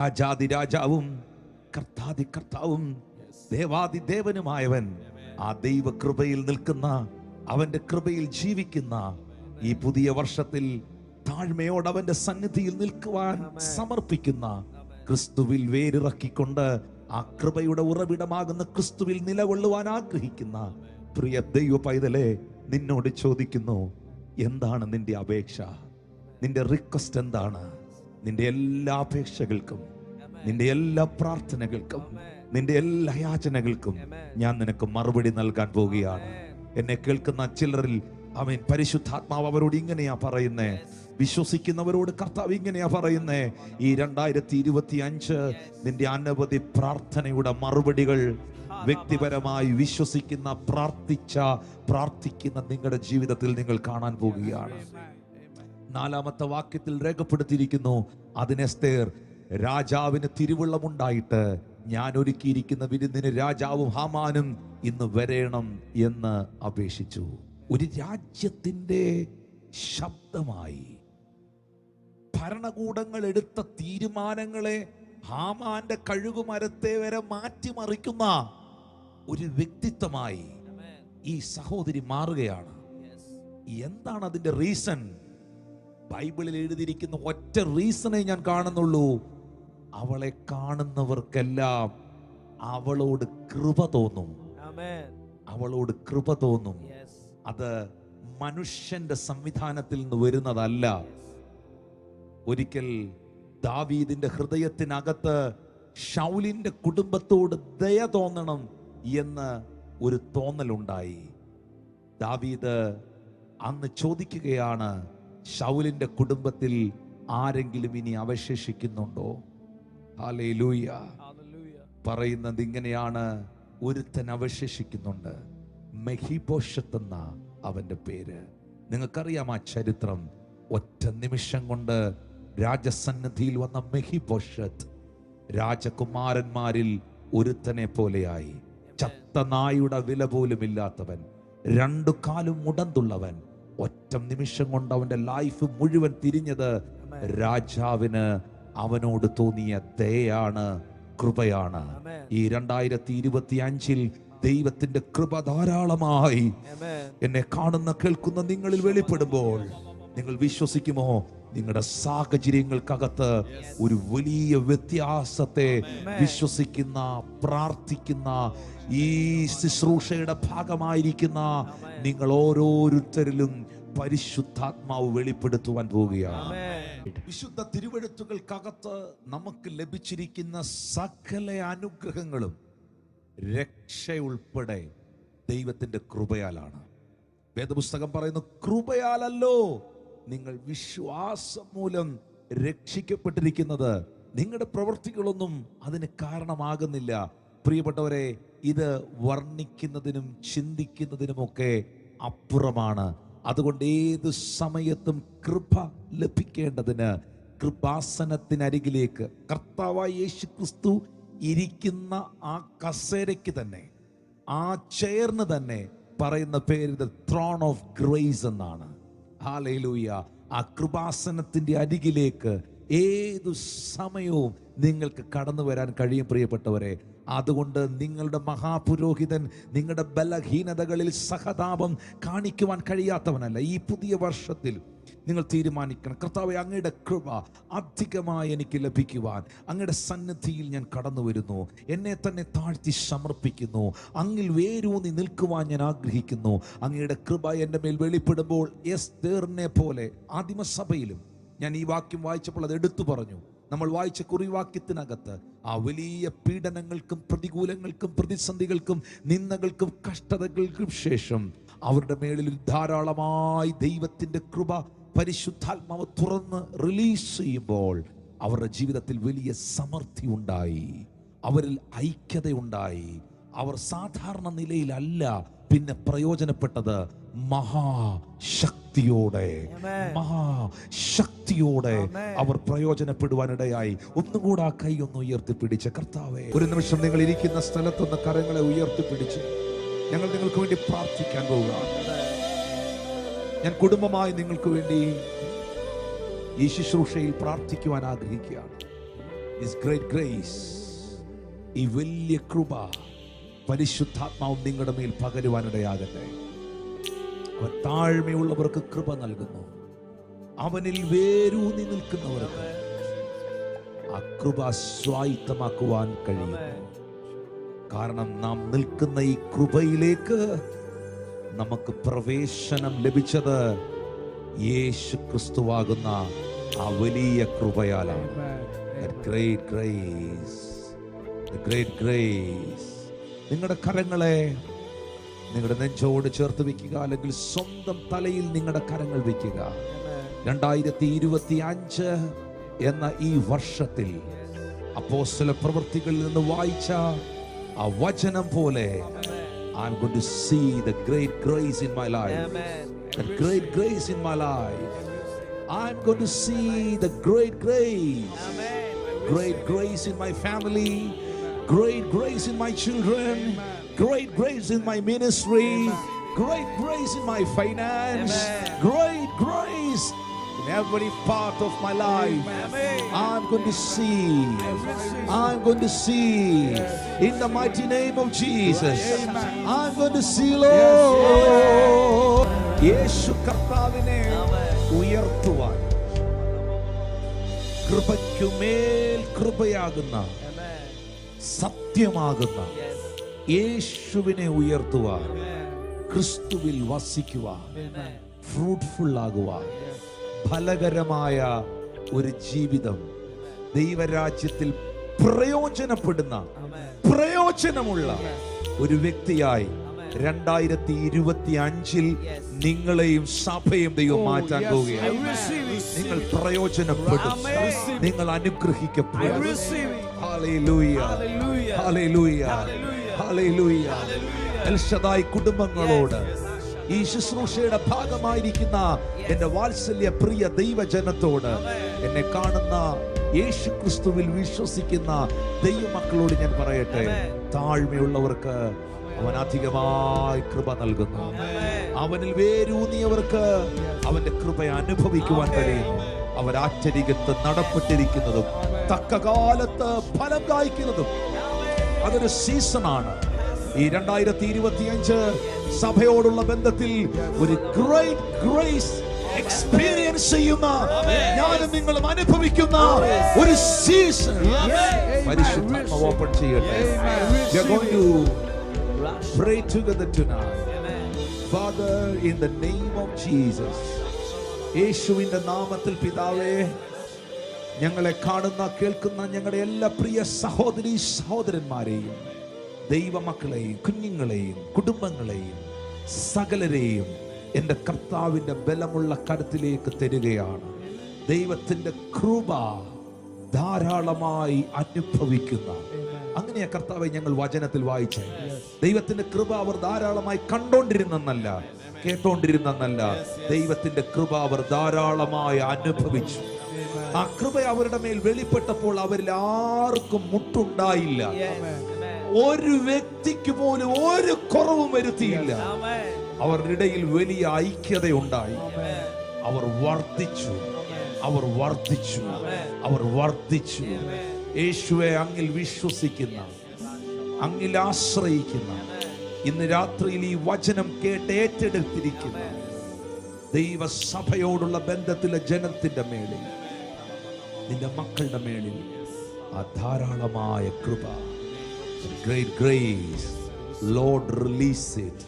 രാജാതി രാജാവും കർത്താതി കർത്താവും ദേവാതി ദേവനുമായവൻ, ആ ദൈവ കൃപയിൽ നിൽക്കുന്ന, അവന്റെ കൃപയിൽ ജീവിക്കുന്ന ഈ പുതിയ വർഷത്തിൽ താഴ്മയോട് അവന്റെ സന്നിധിയിൽ നിൽക്കുവാൻ സമർപ്പിക്കുന്ന, ക്രിസ്തുവിൽ വേരിറക്കിക്കൊണ്ട് ആ കൃപയുടെ ഉറവിടമാകുന്ന ക്രിസ്തുവിൽ നിലകൊള്ളുവാൻ ആഗ്രഹിക്കുന്ന പ്രിയ ദൈവ പൈതലെ, നിന്നോട് ചോദിക്കുന്നു, എന്താണ് നിന്റെ അപേക്ഷ? നിന്റെ റിക്വസ്റ്റ് എന്താണ്? നിന്റെ എല്ലാ അപേക്ഷകൾക്കും, നിന്റെ എല്ലാ പ്രാർത്ഥനകൾക്കും, നിന്റെ എല്ലാ യാചനകൾക്കും ഞാൻ നിനക്ക് മറുപടി നൽകാൻ പോവുകയാണ്. എന്നെ കേൾക്കുന്ന ചിലരിൽ പരിശുദ്ധാത്മാവ് അവരോട് ഇങ്ങനെയാ പറയുന്നേ, വിശ്വസിക്കുന്നവരോട് കർത്താവ് ഇങ്ങനെയാ പറയുന്നേ, ഈ 2025 നിന്റെ അനവധി പ്രാർത്ഥനയുടെ മറുപടികൾ വ്യക്തിപരമായി വിശ്വസിക്കുന്ന, പ്രാർത്ഥിക്കുന്ന നിങ്ങളുടെ ജീവിതത്തിൽ നിങ്ങൾ കാണാൻ പോകുകയാണ്. 4-ാമത്തെ വാക്യത്തിൽ രേഖപ്പെടുത്തിയിരിക്കുന്നു, അതിന് എസ്തേർ രാജാവിന് തിരുവുള്ളമുണ്ടായിട്ട് ഞാൻ ഒരുക്കിയിരിക്കുന്ന വിരുന്നിന് രാജാവും ഹാമാനും ഇന്ന് വരേണം എന്ന് അപേക്ഷിച്ചു. ഒരു രാജ്യത്തിന്റെ ശബ്ദമായി ഭരണകൂടങ്ങൾ എടുത്ത തീരുമാനങ്ങളെ ഹാമാന്റെ കഴുകുമരത്തെ വരെ മാറ്റിമറിക്കുന്ന ഒരു വ്യക്തിത്വമായി ഈ സഹോദരി മാറുകയാണ്. എന്താണ് അതിന്റെ റീസൺ? ബൈബിളിൽ എഴുതിയിരിക്കുന്ന ഒറ്റ റീസണേ ഞാൻ കാണുന്നുള്ളൂ. അവളെ കാണുന്നവർക്കെല്ലാം അവളോട് കൃപ തോന്നും. അവളോട് കൃപ തോന്നും. അത് മനുഷ്യന്റെ സംവിധാനത്തിൽ നിന്ന് വരുന്നതല്ല. ഒരിക്കൽ ദാവീദിന്റെ ഹൃദയത്തിനകത്ത് ശൗലിന്റെ കുടുംബത്തോട് ദയ തോന്നണം എന്ന് ഒരു തോന്നലുണ്ടായി. ദാവീദ് അന്ന് ചോദിക്കുകയാണ്, ശൗലിന്റെ കുടുംബത്തിൽ ആരെങ്കിലും ഇനി അവശേഷിക്കുന്നുണ്ടോ? ഹല്ലേലൂയ. പറയുന്നത് ഇങ്ങനെയാണ്, ഒരുത്തൻ അവശേഷിക്കുന്നുണ്ട്, മെഹിബോശത്ത് എന്ന അവന്റെ പേര്. നിങ്ങൾക്കറിയാം ആ ചരിത്രം. ഒറ്റ നിമിഷം കൊണ്ട് രാജസന്നിധിയിൽ വന്ന മെഹിബോശത്ത് രാജകുമാരന്മാരിൽ ഒരുത്തനെ പോലെയായി. ചത്ത നായുടെ വില പോലും ഇല്ലാത്തവൻ, 2 കാലും മുടന്തുള്ളവൻ. ഒറ്റ നിമിഷം കൊണ്ട് അവന്റെ ലൈഫ് മുഴുവൻ തിരിഞ്ഞത് രാജാവിന് അവനോട് തോന്നിയ ദയയാണ്, കൃപയാണ്. ഈ 2025 ദൈവത്തിന്റെ കൃപ ധാരാളമായി എന്നെ കാണുന്ന കേൾക്കുന്ന നിങ്ങളിൽ വെളിപ്പെടുമ്പോൾ നിങ്ങൾ വിശ്വസിക്കുമോ? നിങ്ങളുടെ സാഹചര്യങ്ങൾക്കകത്ത് ഒരു വലിയ വ്യത്യാസത്തെ വിശ്വസിക്കുന്ന, പ്രാർത്ഥിക്കുന്ന, ഈ ശുശ്രൂഷയുടെ ഭാഗമായിരിക്കുന്ന നിങ്ങൾ ഓരോരുത്തരിലും പരിശുദ്ധാത്മാവ് വെളിപ്പെടുത്തുവാൻ പോവുകയാണ്. വിശുദ്ധ തിരുവെഴുത്തുകൾക്കകത്ത് നമുക്ക് ലഭിച്ചിരിക്കുന്ന സകല അനുഗ്രഹങ്ങളും രക്ഷയുൾപ്പെടെ ദൈവത്തിന്റെ കൃപയാലാണ്. വേദപുസ്തകം പറയുന്നു, കൃപയാലല്ലോ നിങ്ങൾ വിശ്വാസം മൂലം രക്ഷിക്കപ്പെട്ടിരിക്കുന്നത്, നിങ്ങളുടെ പ്രവൃത്തികളൊന്നും അതിന് കാരണമാകുന്നില്ല. പ്രിയപ്പെട്ടവരെ, ഇത് വർണ്ണിക്കുന്നതിനും ചിന്തിക്കുന്നതിനുമൊക്കെ അപ്പുറമാണ്. അതുകൊണ്ട് ഏത് സമയത്തും കൃപ ലഭിക്കേണ്ടതിന് കൃപാസനത്തിനരികിലേക്ക് കർത്താവായ യേശു ക്രിസ്തു ഇരിക്കുന്ന ആ കസേരയ്ക്ക് തന്നെ, ആ ചെയറിന് തന്നെ പറയുന്ന പേര് ദ ത്രോൺ ഓഫ് ഗ്രേസ് എന്നാണ്. ഹല്ലേലൂയ. ആ കൃപാസനത്തിന്റെ അരികിലേക്ക് ഏതു സമയവും നിങ്ങൾക്ക് കടന്നു വരാൻ കഴിയും പ്രിയപ്പെട്ടവരെ. അതുകൊണ്ട് നിങ്ങളുടെ മഹാപുരോഹിതൻ നിങ്ങളുടെ ബലഹീനതകളിൽ സഹതാപം കാണിക്കുവാൻ കഴിയാത്തവനല്ല. ഈ പുതിയ വർഷത്തിൽ നിങ്ങൾ തീരുമാനിക്കണം, കർത്താവേ, അങ്ങയുടെ കൃപ അധികമായി എനിക്ക് ലഭിക്കുവാൻ അങ്ങയുടെ സന്നിധിയിൽ ഞാൻ കടന്നു വരുന്നു, എന്നെ തന്നെ താഴ്ത്തി സമർപ്പിക്കുന്നു, അങ്ങിൽ വേരൂന്നി നിൽക്കുവാൻ ഞാൻ ആഗ്രഹിക്കുന്നു. അങ്ങയുടെ കൃപ എൻ്റെ മേൽ വെളിപ്പെടുമ്പോൾ എസ്തേറിനെ പോലെ ആദിമസഭയിലും ഞാൻ ഈ വാക്യം വായിച്ചപ്പോൾ അത് എടുത്തു പറഞ്ഞു. നമ്മൾ വായിച്ച കുറിവാക്യത്തിനകത്ത് ആ വലിയ പീഡനങ്ങൾക്കും പ്രതികൂലങ്ങൾക്കും പ്രതിസന്ധികൾക്കും നിന്ദകൾക്കും കഷ്ടതകൾക്കും ശേഷം അവരുടെ മേളിൽ ധാരാളമായി ദൈവത്തിന്റെ കൃപ പരിശുദ്ധാത്മാവ് തുറന്ന് റിലീസ് ചെയ്യുമ്പോൾ അവരുടെ ജീവിതത്തിൽ വലിയ സമൃദ്ധി ഉണ്ടായി, അവരിൽ ഐക്യതയുണ്ടായി. അവർ സാധാരണ നിലയിലല്ല പിന്നെ പ്രയോജനപ്പെട്ടത്, മഹാശക്തിയോടെ അവർ പ്രയോജനപ്പെടുവാനിടയായി. ഒന്നുകൂടെ ആ കൈ ഒന്ന് ഉയർത്തിപ്പിടിച്ച്, കർത്താവേ, ഒരു നിമിഷം നിങ്ങൾ ഇരിക്കുന്ന സ്ഥലത്തുനിന്ന് കരങ്ങളെ ഉയർത്തിപ്പിടിച്ച് ഞങ്ങൾ നിങ്ങൾക്ക് വേണ്ടി പ്രാർത്ഥിക്കാൻ പോവുകയാണ്. ഞാൻ കുടുംബമായി നിങ്ങൾക്ക് വേണ്ടി ഈ ശുശ്രൂഷയിൽ പ്രാർത്ഥിക്കുവാൻ ആഗ്രഹിക്കുകയാണ്. His great grace, ഈ വലിയ കൃപ പരിശുദ്ധാത്മാവ് നിങ്ങളുടെ മേൽ പകരുവാനിടയാകട്ടെ. അവൻ താഴ്മയുള്ളവർക്ക് കൃപ നൽകുന്നു. അവനിൽ വേരൂന്നി നിൽക്കുന്നവർക്ക് ആ കൃപ സ്വായത്തമാക്കുവാൻ കഴിയുന്നു. കാരണം നാം നിൽക്കുന്ന ഈ കൃപയിലേക്ക് നമുക്ക് പ്രവേശനം ലഭിച്ചത് യേശു ക്രിസ്തുവാകുന്ന ആ വലിയ കൃപയാലാണ്. Great grace, the great grace. നിങ്ങളുടെ കരങ്ങളെ നിങ്ങളുടെ നെഞ്ചോട് ചേർത്ത് വെക്കുക, അല്ലെങ്കിൽ സ്വന്തം തലയിൽ നിങ്ങളുടെ കരങ്ങൾ വെക്കുക. 2025 എന്ന ഈ വർഷത്തിൽ അപ്പോസ്തല പ്രവൃത്തികളിൽ നിന്ന് വായിച്ച ആ വചനം പോലെ I'm going to see the great grace in my life. The great grace in my life. I'm going to see the great grace. Great grace in my family. Great grace in my children. Great grace in my ministry. Great grace in my finance. Great grace in every part of my life. I'm going to see. I'm going to see. In the mighty name of Jesus. I'm going to see, Lord. യേശു കർത്താവിനെ ഉയർത്തുവാൻ, കൃപയ്ക്കുമേൽ കൃപയാകുന്ന, സത്യമാകുന്ന യേശുവിനെ ഉയർത്തുവാൻ, ക്രിസ്തുവിൽ വസിക്കുവാൻ, fruitful ആകുവാൻ, ഫലകരമായ ഒരു ജീവിതം ദൈവരാജ്യത്തിൽ പ്രയോജനപ്പെടുന്ന, പ്രയോജനമുള്ള ഒരു വ്യക്തിയായി 2025 നിങ്ങളെയും സഭയും ദൈവം മാറ്റാൻ പോവുകയാണ്. നിങ്ങൾ പ്രയോജനപ്പെടും, നിങ്ങൾ അനുഗ്രഹിക്കപ്പെടും. Hallelujah, hallelujah, hallelujah. El Shaddai കുടുംബങ്ങളോട്, ഈ ശുശ്രൂഷയുടെ ഭാഗമായിരിക്കുന്ന എന്റെ വാത്സല്യ പ്രിയ ദൈവജനത്തോട്, എന്നെ കാണുന്ന യേശു ക്രിസ്തുവിൽ വിശ്വസിക്കുന്ന ദൈവമക്കളോട് ഞാൻ പറയട്ടെ, താഴ്മയുള്ളവർക്ക് അവൻ അധികമായി കൃപ നൽകുന്നു. അവനിൽ വേരൂന്നിയവർക്ക് അവന്റെ കൃപ അനുഭവിക്കുവാൻ കഴിയുന്നു. അവരാറ്റരികത്ത് നടപ്പെട്ടിരിക്കുന്നതും തക്ക കാലത്ത് ഫലം കായ്ക്കുന്നതും അതൊരു സീസണാണ്. ഈ 2025 സഭയോടുള്ള ബന്ധത്തിൽ ഒരു ഗ്രേറ്റ് ഗ്രേസ് എക്സ്പീരിയൻസ് ചെയ്യുന്ന, ഞാനും നിങ്ങളും അനുഭവിക്കുന്ന ഒരു സീസൺ പരിശുദ്ധാത്മാവ് ഓപ്പൺ ചെയ്യട്ടെ. We are going to pray together tonight. Father, in the name of Jesus. യേശുവിന്റെ നാമത്തിൽ പിതാവേ, ഞങ്ങളെ കാണുന്ന കേൾക്കുന്ന ഞങ്ങളുടെ എല്ലാ പ്രിയ സഹോദരീ സഹോദരന്മാരെയും, ദൈവമക്കളെയും, കുഞ്ഞുങ്ങളെയും, കുടുംബങ്ങളെയും, സകലരെയും എൻ്റെ കർത്താവിൻ്റെ ബലമുള്ള കരത്തിലേക്ക് തരികയാണ്. ദൈവത്തിൻ്റെ കൃപ ധാരാളമായി അനുഭവിക്കുന്ന, അങ്ങനെയാ കർത്താവെ ഞങ്ങൾ വചനത്തിൽ വായിച്ചേ. ദൈവത്തിന്റെ കൃപ അവർ ധാരാളമായി കണ്ടോണ്ടിരുന്നെന്നല്ല, കേട്ടോണ്ടിരുന്നെന്നല്ല, ദൈവത്തിന്റെ കൃപ അവർ ധാരാളമായി അനുഭവിച്ചു. ആ കൃപ അവരുടെ മേൽ വെളിപ്പെട്ടപ്പോൾ അവരിൽ ആർക്കും മുട്ടുണ്ടായില്ല. ഒരു വ്യക്തിക്ക് പോലും ഒരു കുറവും വരുത്തിയില്ല. അവരുടെ ഇടയിൽ വലിയ ഐക്യതയുണ്ടായി. അവർ വർദ്ധിച്ചു, അവർ വർദ്ധിച്ചു, അവർ വർദ്ധിച്ചു. യേശുവെ, അങ്ങിൽ വിശ്വസിക്കുന്ന, അങ്ങിൽ ആശ്രയിക്കുന്ന, ഇന്ന് രാത്രിയിൽ ഈ വചനം കേട്ട് ഏറ്റെടുത്തിരിക്കുന്ന ദൈവസഭയോടുള്ള ബന്ധത്തിലെ ജനത്തിന്റെ മേളിൽ, നിന്റെ മക്കളുടെ മേളിൽ ആ ധാരാളമായ കൃപ, great grace, Lord release it.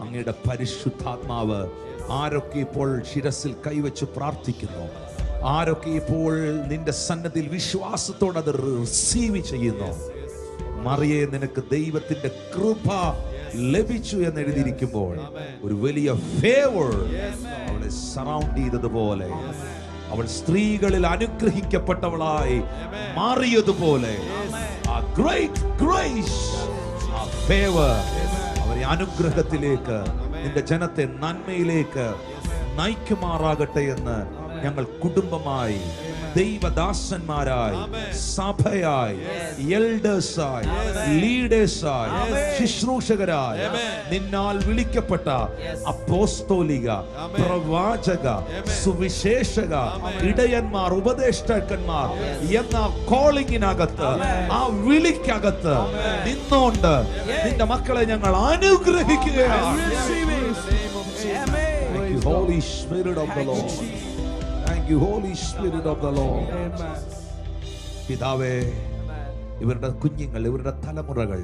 അങ്ങയുടെ പരിശുദ്ധാത്മാവ് ആരൊക്കെ ഇപ്പോൾ ശിരസിൽ കൈവച്ച് പ്രാർത്ഥിക്കുന്നു, ആരൊക്കെ ഇപ്പോൾ നിന്റെ സന്നദ്ധിയിൽ വിശ്വാസത്തോടെ അത് റിസീവ് ചെയ്യുന്നു, മറിയെ നിനക്ക് ദൈവത്തിന്റെ കൃപ ലഭിച്ചു എന്ന് എഴുതിയിരിക്കുമ്പോൾ ഒരു വലിയ ഫേവർ അവളെ സറൗണ്ട് ചെയ്തതുപോലെ, അവൾ സ്ത്രീകളിൽ അനുഗ്രഹിക്കപ്പെട്ടവളായി മാറിയതുപോലെ, ആ ഗ്രേറ്റ് ഗ്രേസ്, ആ ഫേവർ അവരെ അനുഗ്രഹത്തിലേക്ക്, നിന്റെ ജനത്തെ നന്മയിലേക്ക് നയിക്കുമാറാകട്ടെ എന്ന് ഞങ്ങൾ കുടുംബമായി, ദൈവദാസന്മാരായി, സഭയായി, എൽഡേഴ്സായി, ലീഡേഴ്സായി, ശുശ്രൂഷകരായി, നിന്നാൽ വിളിക്കപ്പെട്ട അപ്പോസ്തോലിക, പ്രവാചക, സുവിശേഷക, ഇടയന്മാർ, ഉപദേഷ്ടാക്കന്മാർ എന്ന കോളിങ്ങിനകത്ത്, ആ വിളിക്കകത്ത് നിന്നോണ്ട് നിന്റെ മക്കളെ ഞങ്ങൾ അനുഗ്രഹിക്കുകയാണ്. Thank you, Holy Spirit of the Lord. Thank you, Holy Spirit of the Lord. പിതാവേ, ഇവരുടെ കുഞ്ഞുങ്ങൾ, ഇവരുടെ തലമുറകൾ,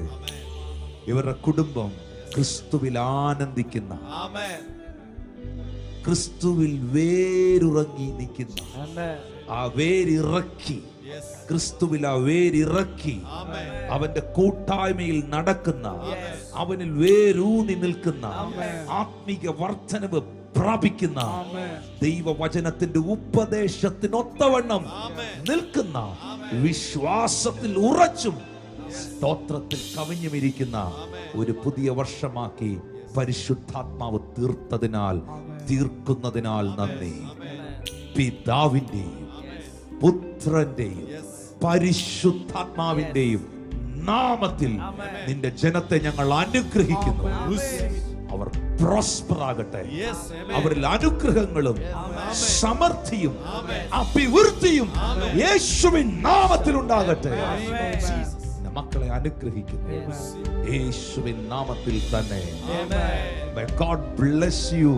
ഇവരുടെ കുടുംബം ക്രിസ്തുവിൽ ആനന്ദിക്കുന്ന, ക്രിസ്തുവിൽ വേരുറങ്ങി നിൽക്കുന്ന, ആ വേരിറക്കി, ക്രിസ്തുവിൽ ആ വേരിറക്കി അവന്റെ കൂട്ടായ്മയിൽ നടക്കുന്ന, അവനിൽ വേരൂന്നി നിൽക്കുന്ന, ആത്മീക വർധനവ് പ്രാപിക്കുന്ന, ദൈവവചനത്തിന്റെ ഉപദേശത്തിനൊത്തവണ്ണം നിൽക്കുന്ന, വിശ്വാസത്തിൽ ഉറച്ചും സ്തോത്രത്തിൽ കവിഞ്ഞുമിരിക്കുന്ന ഒരു പുതിയ വർഷമാക്കി പരിശുദ്ധാത്മാവ് തീർക്കുന്നതിനാൽ നന്ദി. പിതാവിന്റെയും പുത്രന്റെയും പരിശുദ്ധാത്മാവിന്റെയും നാമത്തിൽ നിന്റെ ജനത്തെ ഞങ്ങൾ അനുഗ്രഹിക്കുന്നു. അവർ പ്രോസ്പർ ആകട്ടെ, അവരിൽ അനുഗ്രഹങ്ങളും സമൃദ്ധിയും അഭിവൃദ്ധിയും യേശുവിൻ നാമത്തിൽ ഉണ്ടാകട്ടെ. മക്കളെ അനുഗ്രഹിക്കുന്നു യേശുവിൻ നാമത്തിൽ തന്നെ. May God bless you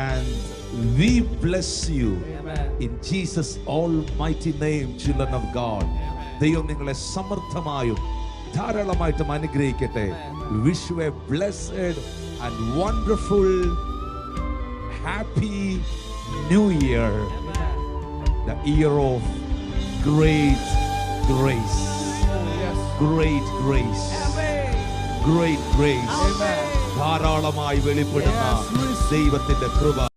and we bless you in Jesus almighty name, children of God. ദൈവം നിങ്ങളെ സമൃദ്ധമായും ധാരാളമായിട്ടും അനുഗ്രഹിക്കട്ടെ. Wish you a blessed and wonderful happy new year, the year of great grace. Great grace, great grace, ധാരാളമായി വെളിപ്പെടുന്ന ദൈവത്തിന്റെ കൃപ.